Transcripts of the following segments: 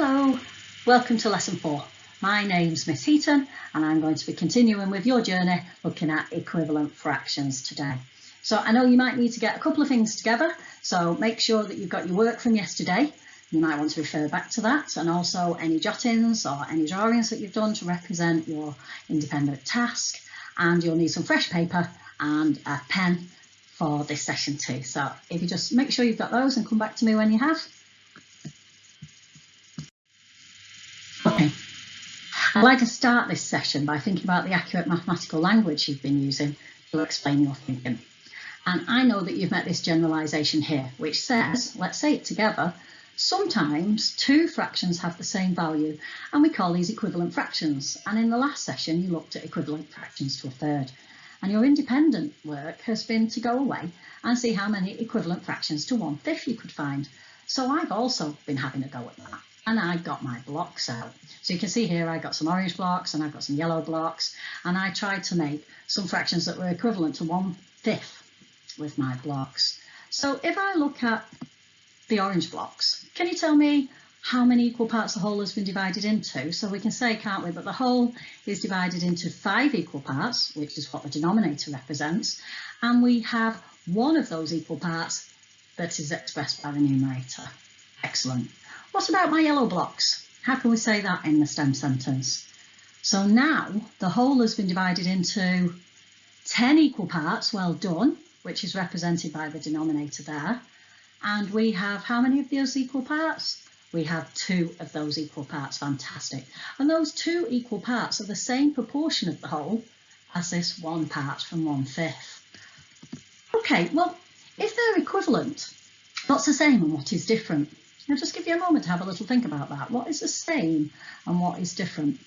Hello, welcome to lesson 4. My name's Miss Heaton and I'm going to be continuing with your journey looking at equivalent fractions today. So I know you might need to get a couple of things together, so make sure that you've got your work from yesterday. You might want to refer back to that, and also any jottings or any drawings that you've done to represent your independent task, and you'll need some fresh paper and a pen for this session too. So if you just make sure you've got those and come back to me when you have. Okay, I'd like to start this session by thinking about the accurate mathematical language you've been using to explain your thinking. And I know that you've met this generalisation here, which says, let's say it together, sometimes two fractions have the same value, and we call these equivalent fractions. And in the last session, you looked at equivalent fractions to a third. And your independent work has been to go away and see how many equivalent fractions to 1/5 you could find. So I've also been having a go at that. And I got my blocks out. So you can see here I got some orange blocks and I've got some yellow blocks, and I tried to make some fractions that were equivalent to 1/5 with my blocks. So if I look at the orange blocks, can you tell me how many equal parts the whole has been divided into? So we can say, can't we, that the whole is divided into 5 equal parts, which is what the denominator represents, and we have one of those equal parts that is expressed by the numerator. Excellent. What about my yellow blocks? How can we say that in the stem sentence? So now the whole has been divided into 10 equal parts, well done, which is represented by the denominator there. And we have how many of those equal parts? We have 2 of those equal parts, fantastic. And those 2 equal parts are the same proportion of the whole as this 1 part from 1/5. Okay, well, if they're equivalent, what's the same and what is different? I'll just give you a moment to have a little think about that. What is the same and what is different?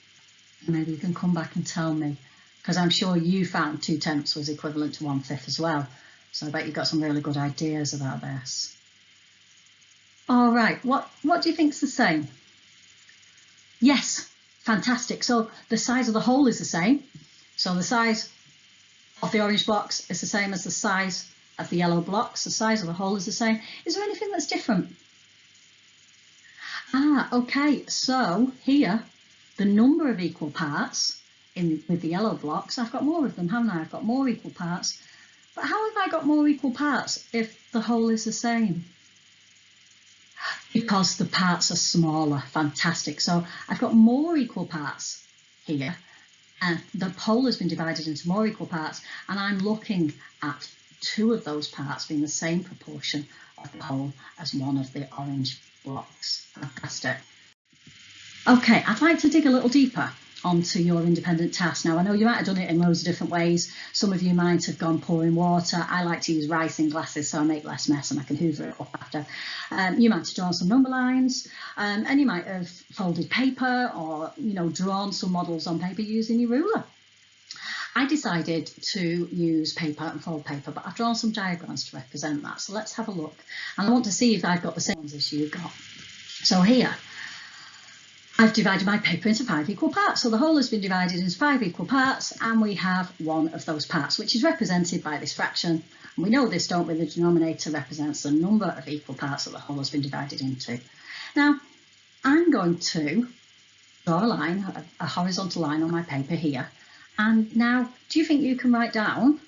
Maybe you can come back and tell me, because I'm sure you found 2/10 was equivalent to 1/5 as well. So I bet you've got some really good ideas about this. All right, what do you think's the same? Yes, fantastic. So the size of the whole is the same. So the size of the orange blocks is the same as the size of the yellow blocks. The size of the whole is the same. Is there anything that's different? Okay, so here, the number of equal parts with the yellow blocks, I've got more of them, haven't I? I've got more equal parts. But how have I got more equal parts if the whole is the same? Because the parts are smaller. Fantastic. So I've got more equal parts here, and the whole has been divided into more equal parts, and I'm looking at 2 of those parts being the same proportion of the whole as one of the orange blocks. Fantastic. Okay, I'd like to dig a little deeper onto your independent task. Now, I know you might have done it in loads of different ways. Some of you might have gone pouring water. I like to use rising glasses so I make less mess and I can hoover it up after. You might have drawn some number lines, and you might have folded paper or, drawn some models on paper using your ruler. I decided to use paper and fold paper, but I've drawn some diagrams to represent that. So let's have a look. And I want to see if I've got the same ones as you've got. So here, I've divided my paper into 5 equal parts. So the whole has been divided into 5 equal parts, and we have one of those parts, which is represented by this fraction. And we know this, don't we? The denominator represents the number of equal parts that the whole has been divided into. Now, I'm going to draw a line, a horizontal line on my paper here. And now, do you think you can write down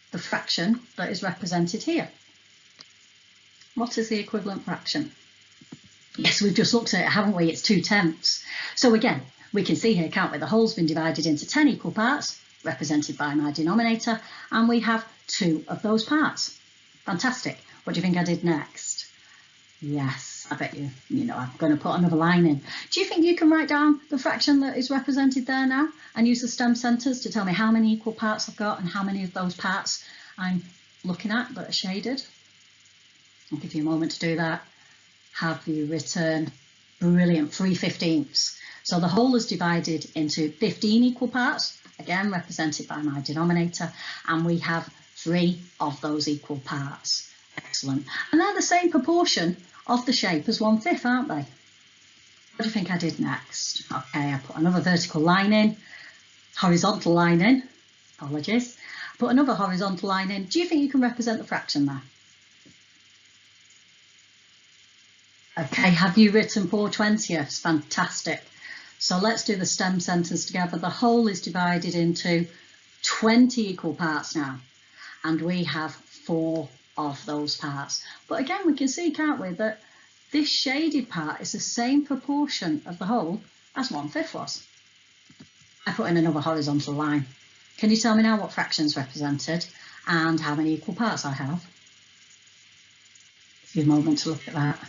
the fraction that is represented here? What is the equivalent fraction? Yes, we've just looked at it, haven't we? It's 2/10. So again, we can see here, can't we? The whole's been divided into 10 equal parts, represented by my denominator, and we have 2 of those parts. Fantastic. What do you think I did next? Yes, I bet I'm going to put another line in. Do you think you can write down the fraction that is represented there now and use the stem sentence to tell me how many equal parts I've got and how many of those parts I'm looking at that are shaded? I'll give you a moment to do that. Have you written? Brilliant, 3/15. So the whole is divided into 15 equal parts, again represented by my denominator, and we have 3 of those equal parts. Excellent. And they're the same proportion of the shape as 1/5, aren't they? What do you think I did next? Okay, I put another vertical line in, horizontal line in, apologies. Put another horizontal line in. Do you think you can represent the fraction there? Okay, have you written 4/20ths? Fantastic. So let's do the stem sentence together. The whole is divided into 20 equal parts now, and we have 4 of those parts. But again, we can see, can't we, that this shaded part is the same proportion of the whole as 1/5 was. I put in another horizontal line. Can you tell me now what fraction's represented and how many equal parts I have? Give you a moment to look at that.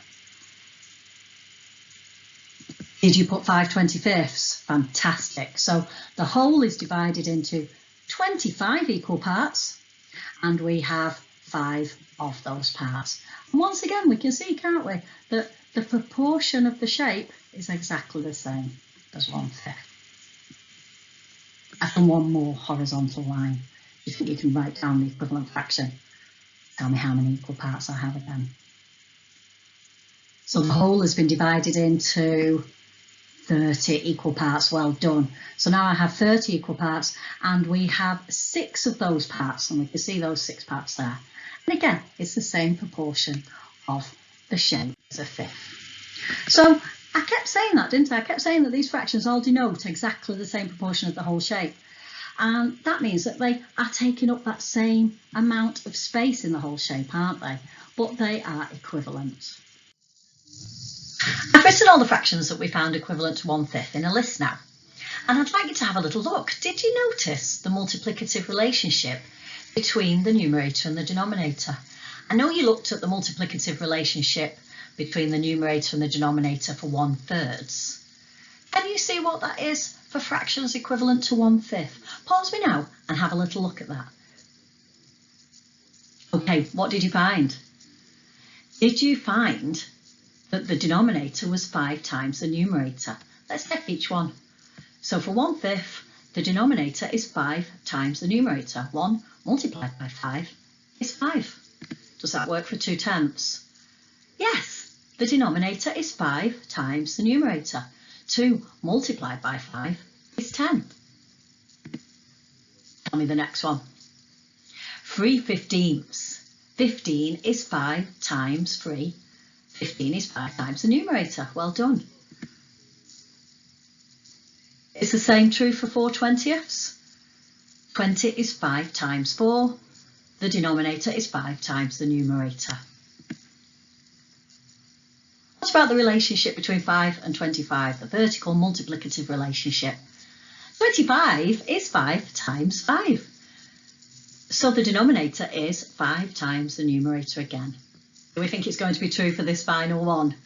Did you put 5/25ths? Fantastic. So the whole is divided into 25 equal parts, and we have 5 of those parts. And once again, we can see, can't we, that the proportion of the shape is exactly the same as 1/5. I've done one more horizontal line. You think you can write down the equivalent fraction? Tell me how many equal parts I have again. So the whole has been divided into 30 equal parts. Well done. So now I have 30 equal parts, and we have 6 of those parts, and we can see those 6 parts there. And again, it's the same proportion of the shape as a fifth. So I kept saying that, didn't I? I kept saying that these fractions all denote exactly the same proportion of the whole shape. And that means that they are taking up that same amount of space in the whole shape, aren't they? But they are equivalent. I've written all the fractions that we found equivalent to 1/5 in a list now, and I'd like you to have a little look. Did you notice the multiplicative relationship between the numerator and the denominator? I know you looked at the multiplicative relationship between the numerator and the denominator for 1/3. Can you see what that is for fractions equivalent to 1/5? Pause me now and have a little look at that. Okay, what did you find? Did you find that the denominator was 5 times the numerator? Let's take each one. So for 1/5, the denominator is 5 times the numerator. 1 multiplied by 5 is 5. Does that work for 2/10? Yes, the denominator is 5 times the numerator. 2 multiplied by 5 is 10. Tell me the next one. 3/15. 15 is 5 times 3. 15 is 5 times the numerator. Well done. Is the same true for 4/20ths? 20 is 5 times 4. The denominator is 5 times the numerator. What about the relationship between 5 and 25, the vertical multiplicative relationship? 25 is 5 times 5. So the denominator is 5 times the numerator again. Do we think it's going to be true for this final one?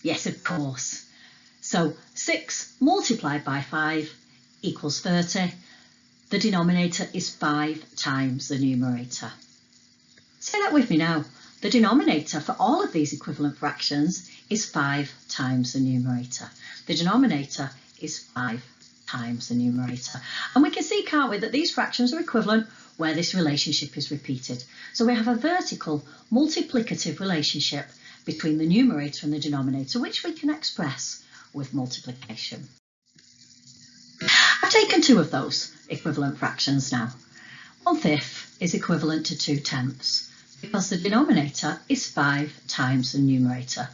Yes, of course. So 6 multiplied by 5 equals 30. The denominator is 5 times the numerator. Say that with me now. The denominator for all of these equivalent fractions is 5 times the numerator. The denominator is 5 times the numerator. And we can see, can't we, that these fractions are equivalent where this relationship is repeated. So we have a vertical multiplicative relationship between the numerator and the denominator, which we can express with multiplication. I've taken 2 of those equivalent fractions now. 1/5 is equivalent to 2/10 because the denominator is 5 times the numerator.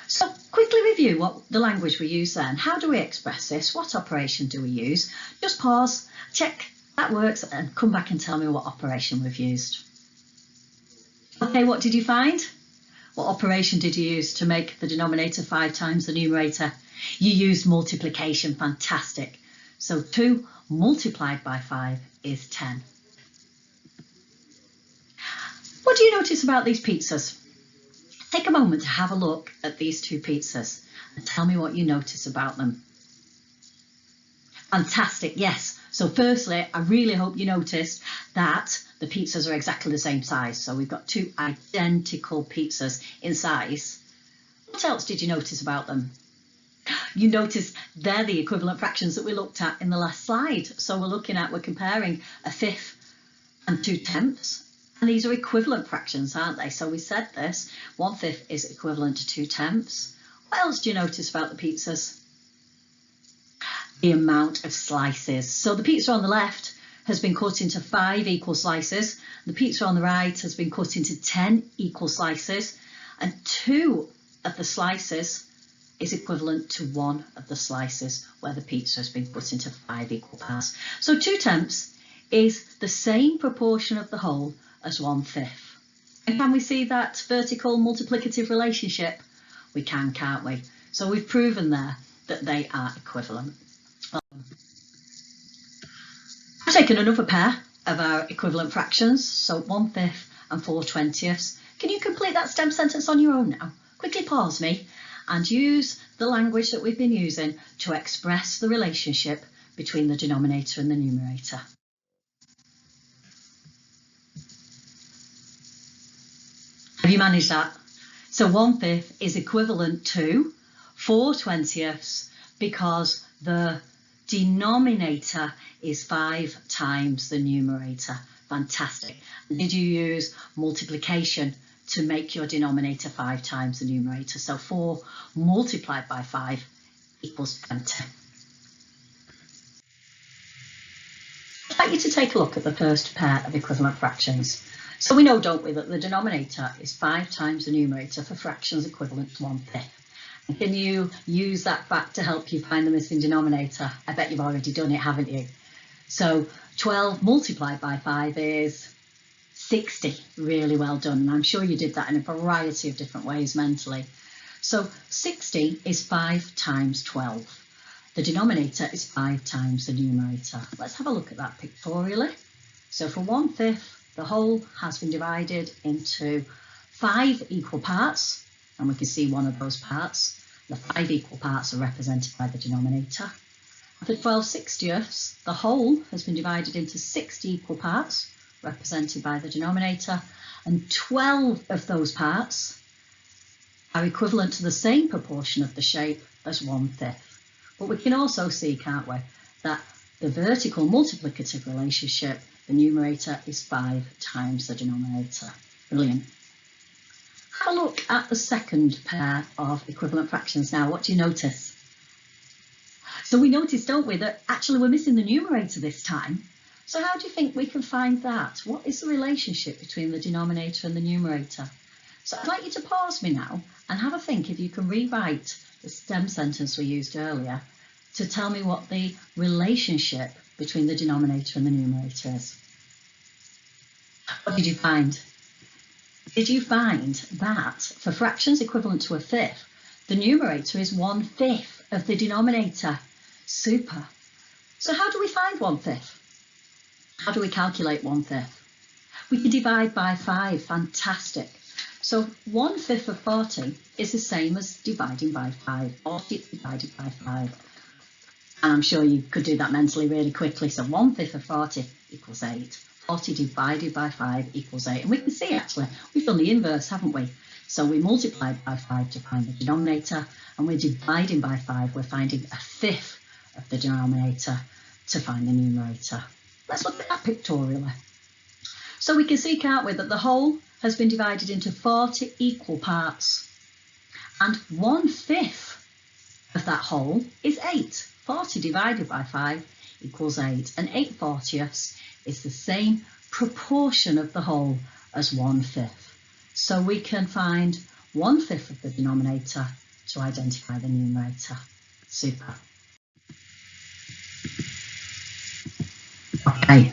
So quickly review what the language we use then. How do we express this? What operation do we use? Just pause, check that works, and come back and tell me what operation we've used. Okay, what did you find? What operation did you use to make the denominator 5 times the numerator? You used multiplication. Fantastic. So 2 multiplied by 5 is 10. What do you notice about these pizzas? Take a moment to have a look at these 2 pizzas and tell me what you notice about them. Fantastic, yes. So firstly, I really hope you noticed that the pizzas are exactly the same size. So we've got 2 identical pizzas in size. What else did you notice about them? You notice they're the equivalent fractions that we looked at in the last slide. So we're comparing 1/5 and 2/10. And these are equivalent fractions, aren't they? So we said this, 1/5 is equivalent to 2/10. What else do you notice about the pizzas? The amount of slices. So the pizza on the left has been cut into 5 equal slices. The pizza on the right has been cut into 10 equal slices. And 2 of the slices is equivalent to 1 of the slices where the pizza has been put into 5 equal parts. So 2/10 is the same proportion of the whole as 1/5. And can we see that vertical multiplicative relationship? We can, can't we? So we've proven there that they are equivalent. I've taken another pair of our equivalent fractions, so 1/5 and 4/20. Can you complete that STEM sentence on your own now? Quickly pause me and use the language that we've been using to express the relationship between the denominator and the numerator. Have you managed that? So 1/5 is equivalent to 4/20 because the denominator is 5 times the numerator. Fantastic. Did you use multiplication to make your denominator 5 times the numerator? So 4 multiplied by 5 equals 20. I'd like you to take a look at the first pair of equivalent fractions. So we know, don't we, that the denominator is 5 times the numerator for fractions equivalent to 1/5. And can you use that fact to help you find the missing denominator? I bet you've already done it, haven't you? So 12 multiplied by 5 is 60. Really well done. And I'm sure you did that in a variety of different ways mentally. So 60 is 5 times 12. The denominator is 5 times the numerator. Let's have a look at that pictorially. So for 1/5, the whole has been divided into 5 equal parts, and we can see one of those parts. The 5 equal parts are represented by the denominator. For 12/60, the whole has been divided into 60 equal parts, represented by the denominator, and 12 of those parts are equivalent to the same proportion of the shape as 1/5. But we can also see, can't we, that the vertical multiplicative relationship, the numerator is 5 times the denominator. Brilliant. Have a look at the second pair of equivalent fractions now. What do you notice? So we notice, don't we, that actually we're missing the numerator this time. So how do you think we can find that? What is the relationship between the denominator and the numerator? So I'd like you to pause me now and have a think if you can rewrite the STEM sentence we used earlier to tell me what the relationship between the denominator and the numerator is. What did you find? Did you find that for fractions equivalent to 1/5, the numerator is 1/5 of the denominator? Super. So how do we find 1/5? How do we calculate 1/5? We can divide by 5. Fantastic. So 1/5 of 40 is the same as dividing by 5. 40 divided by 5. And I'm sure you could do that mentally really quickly. So 1/5 of 40 equals 8. 40 divided by 5 equals 8. And we can see actually we've done the inverse, haven't we? So we multiplied by 5 to find the denominator, and we're dividing by 5. We're finding 1/5 of the denominator to find the numerator. Let's look at that pictorially. So we can see, can't we, that the whole has been divided into 40 equal parts, and 1/5 of that whole is 8. 40 divided by 5 equals 8, and 8/40 is the same proportion of the whole as 1/5. So we can find 1/5 of the denominator to identify the numerator. Super. Okay,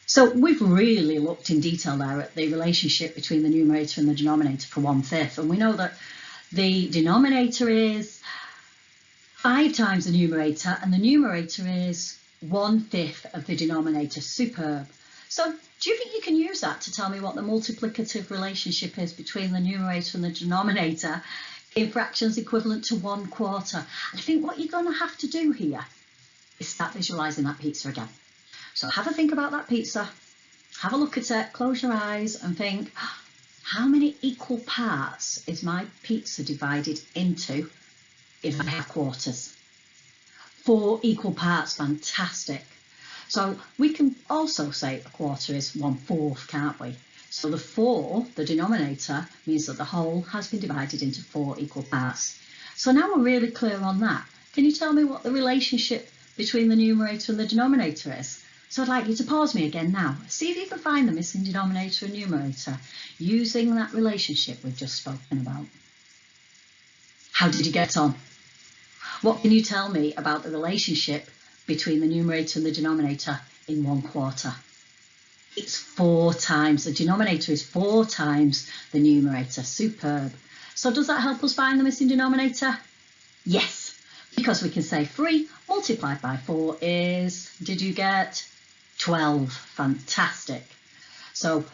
so we've really looked in detail there at the relationship between the numerator and the denominator for 1/5, and we know that the denominator is 5 times the numerator, and the numerator is 1/5 of the denominator. Superb. So do you think you can use that to tell me what the multiplicative relationship is between the numerator and the denominator in fractions equivalent to 1/4? I think what you're going to have to do here is start visualising that pizza again. So have a think about that pizza, have a look at it, close your eyes and think, how many equal parts is my pizza divided into if I have quarters? 4 equal parts. Fantastic. So we can also say a quarter is 1/4, can't we? So the 4, the denominator, means that the whole has been divided into 4 equal parts. So now we're really clear on that. Can you tell me what the relationship between the numerator and the denominator is? So I'd like you to pause me again now. See if you can find the missing denominator and numerator using that relationship we've just spoken about. How did you get on? What can you tell me about the relationship between the numerator and the denominator in 1/4? It's 4 times. The denominator is 4 times the numerator. Superb. So does that help us find the missing denominator? Yes, because we can say 3 multiplied by 4 is, did you get 12? Fantastic. So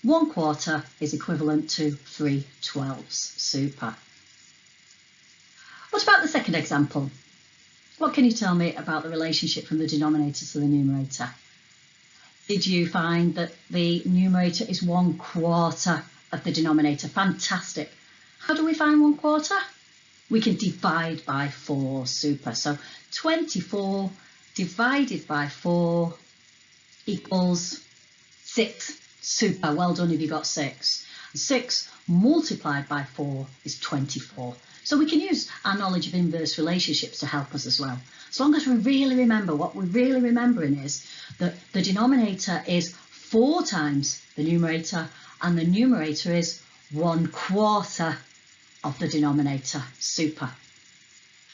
1/4 is equivalent to 3/12. Super. What about the second example? What can you tell me about the relationship from the denominator to the numerator? Did you find that the numerator is 1/4 of the denominator? Fantastic. How do we find 1/4? We can divide by 4. Super. So 24 divided by 4 equals 6. Super. Well done if you got 6. 6 multiplied by 4 is 24. So we can use our knowledge of inverse relationships to help us as well. As long as we really remember, what we're really remembering is that the denominator is 4 times the numerator and the numerator is 1/4 of the denominator. Super.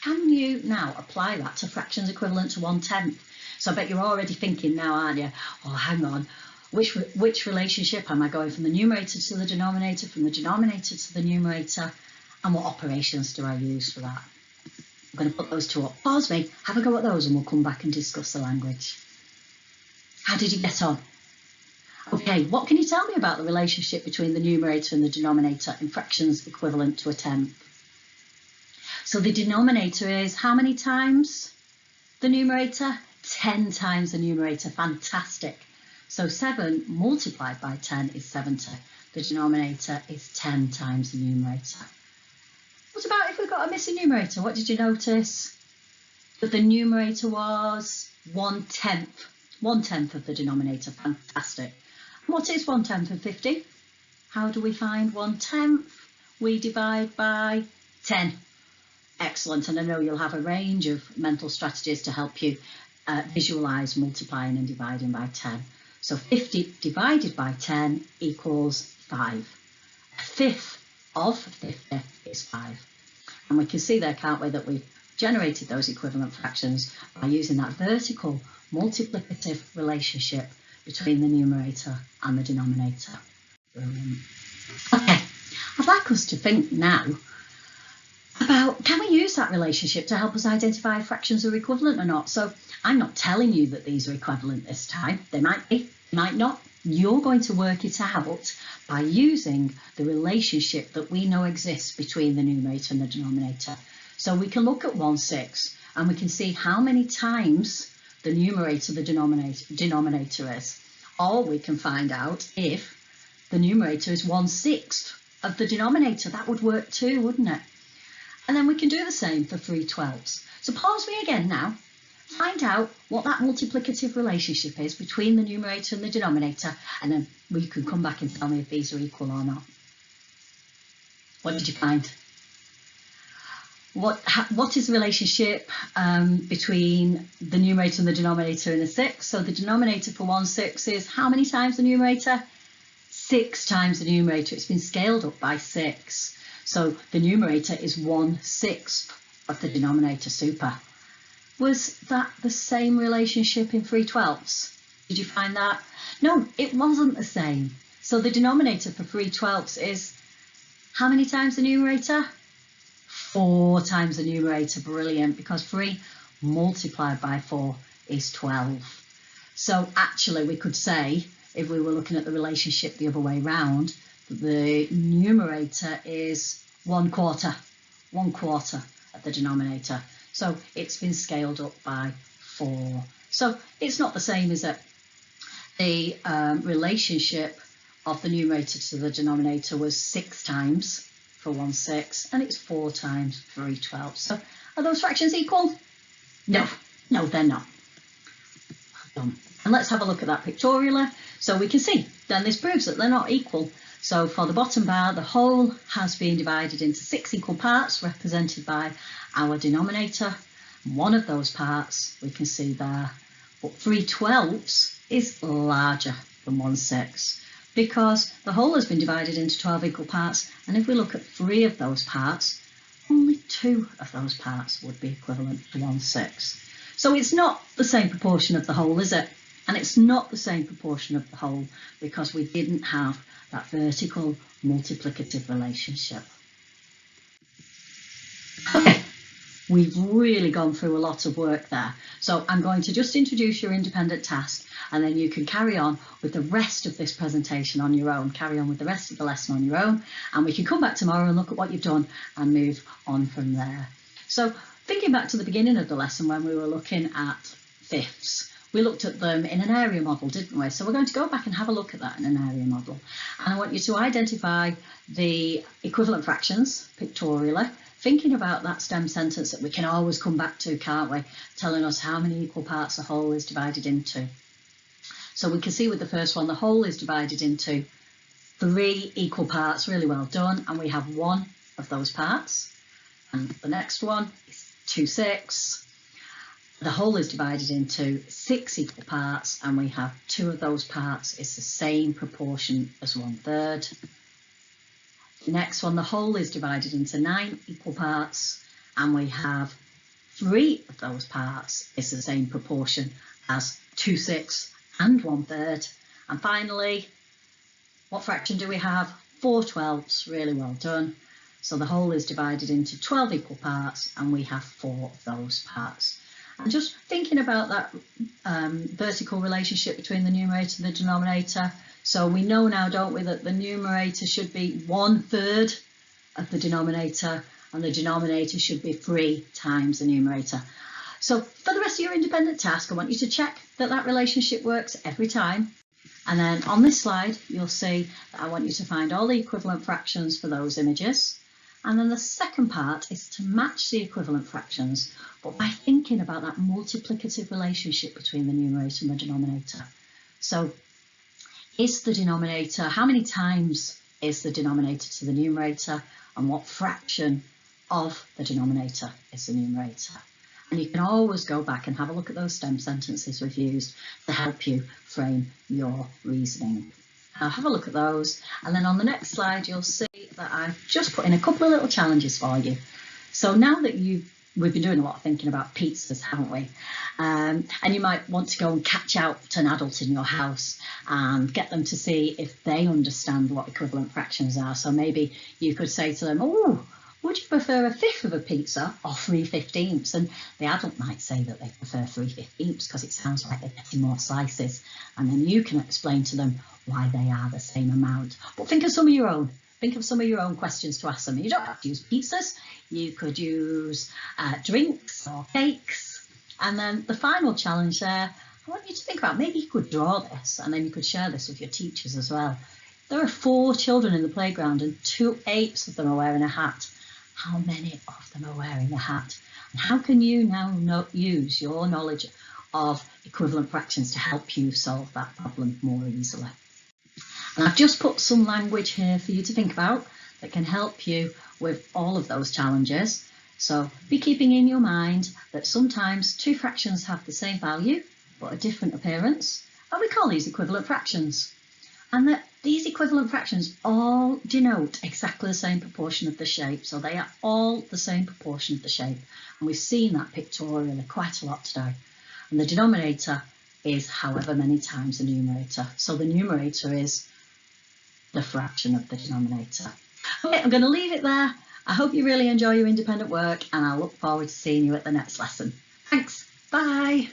Can you now apply that to fractions equivalent to 1/10? So I bet you're already thinking now, aren't you? Oh, hang on. Which relationship am I going from the numerator to the denominator, from the denominator to the numerator? And what operations do I use for that? I'm going to put those two up. Pause me, have a go at those and we'll come back and discuss the language. How did you get on? Okay, what can you tell me about the relationship between the numerator and the denominator in fractions equivalent to 1/10? So the denominator is how many times the numerator? 10 times the numerator. Fantastic. So 7 multiplied by 10 is 70. The denominator is 10 times the numerator. What about if we've got a missing numerator? What did you notice? That the numerator was 1/10. 1/10 of the denominator. Fantastic. And what is 1/10 of 50? How do we find 1/10? We divide by 10. Excellent. And I know you'll have a range of mental strategies to help you visualise multiplying and dividing by 10. So 50 divided by 10 equals 5. 1/5 of 50 is 5. And we can see there, can't we, that we've generated those equivalent fractions by using that vertical multiplicative relationship between the numerator and the denominator. Brilliant. Okay, I'd like us to think now about, can we use that relationship to help us identify if fractions are equivalent or not? So I'm not telling you that these are equivalent this time. They might be, might not. You're going to work it out by using the relationship that we know exists between the numerator and the denominator. So we can look at 1/6 and we can see how many times the numerator the denominator is. Or we can find out if the numerator is 1/6 of the denominator. That would work too, wouldn't it? And then we can do the same for 3/12. So pause me again now. Find out what that multiplicative relationship is between the numerator and the denominator, and then we can come back and tell me if these are equal or not. What did you find? What is the relationship between the numerator and the denominator in a 6? So the denominator for 1/6 is how many times the numerator? 6 times the numerator. It's been scaled up by 6. So the numerator is 1/6 of the denominator. Super. Was that the same relationship in 3/12? Did you find that? No, it wasn't the same. So the denominator for 3/12 is how many times the numerator? 4 times the numerator. Brilliant, because 3 multiplied by 4 is 12. So actually we could say, if we were looking at the relationship the other way round, the numerator is 1/4 of the denominator. So it's been scaled up by 4. So it's not the same, is it? The relationship of the numerator to the denominator was 6 times for 1/6, and it's 4 times for 3/12. So are those fractions equal? No, they're not. And let's have a look at that pictorially. So we can see, then this proves that they're not equal. So for the bottom bar, the whole has been divided into 6 equal parts, represented by our denominator. One of those parts we can see there, but 3/12 is larger than 1/6 because the whole has been divided into 12 equal parts. And if we look at 3 of those parts, only 2 of those parts would be equivalent to 1/6. So it's not the same proportion of the whole, is it? And it's not the same proportion of the whole because we didn't have that vertical multiplicative relationship. Okay, we've really gone through a lot of work there. So I'm going to just introduce your independent task, and then you can carry on with the rest of this presentation on your own, carry on with the rest of the lesson on your own, and we can come back tomorrow and look at what you've done and move on from there. So thinking back to the beginning of the lesson when we were looking at fifths, we looked at them in an area model, didn't we? So we're going to go back and have a look at that in an area model. And I want you to identify the equivalent fractions pictorially, thinking about that stem sentence that we can always come back to, can't we? Telling us how many equal parts a whole is divided into. So we can see with the first one, the whole is divided into 3 equal parts, really well done. And we have 1 of those parts. And the next one is 2/6. The whole is divided into 6 equal parts, and we have 2 of those parts is the same proportion as 1/3. The next one, the whole is divided into 9 equal parts, and we have 3 of those parts is the same proportion as 2/6 and 1/3. And finally, what fraction do we have? 4/12, really well done. So the whole is divided into 12 equal parts, and we have 4 of those parts. And just thinking about that vertical relationship between the numerator and the denominator. So we know now, don't we, that the numerator should be 1/3 of the denominator, and the denominator should be 3 times the numerator. So for the rest of your independent task, I want you to check that that relationship works every time. And then on this slide, you'll see that I want you to find all the equivalent fractions for those images. And then the second part is to match the equivalent fractions, but by thinking about that multiplicative relationship between the numerator and the denominator. So is the denominator, how many times is the denominator to the numerator, and what fraction of the denominator is the numerator? And you can always go back and have a look at those stem sentences we've used to help you frame your reasoning. Have a look at those, and then on the next slide you'll see that I've just put in a couple of little challenges for you. So now that we've been doing a lot of thinking about pizzas, haven't we? And you might want to go and catch out an adult in your house and get them to see if they understand what equivalent fractions are. So maybe you could say to them, oh, would you prefer 1/5 of a pizza or 3/15? And the adult might say that they prefer 3/15 because it sounds like they're getting more slices. And then you can explain to them why they are the same amount. But think of some of your own. Think of some of your own questions to ask them. You don't have to use pizzas. You could use drinks or cakes. And then the final challenge there, I want you to think about, maybe you could draw this and then you could share this with your teachers as well. There are 4 children in the playground and 2/8 of them are wearing a hat. How many of them are wearing a hat? And how can you now use your knowledge of equivalent fractions to help you solve that problem more easily? And I've just put some language here for you to think about that can help you with all of those challenges. So be keeping in your mind that sometimes 2 fractions have the same value but a different appearance, and we call these equivalent fractions. And that these equivalent fractions all denote exactly the same proportion of the shape. So they are all the same proportion of the shape. And we've seen that pictorially quite a lot today. And the denominator is however many times the numerator. So the numerator is the fraction of the denominator. Okay, I'm going to leave it there. I hope you really enjoy your independent work, and I look forward to seeing you at the next lesson. Thanks. Bye.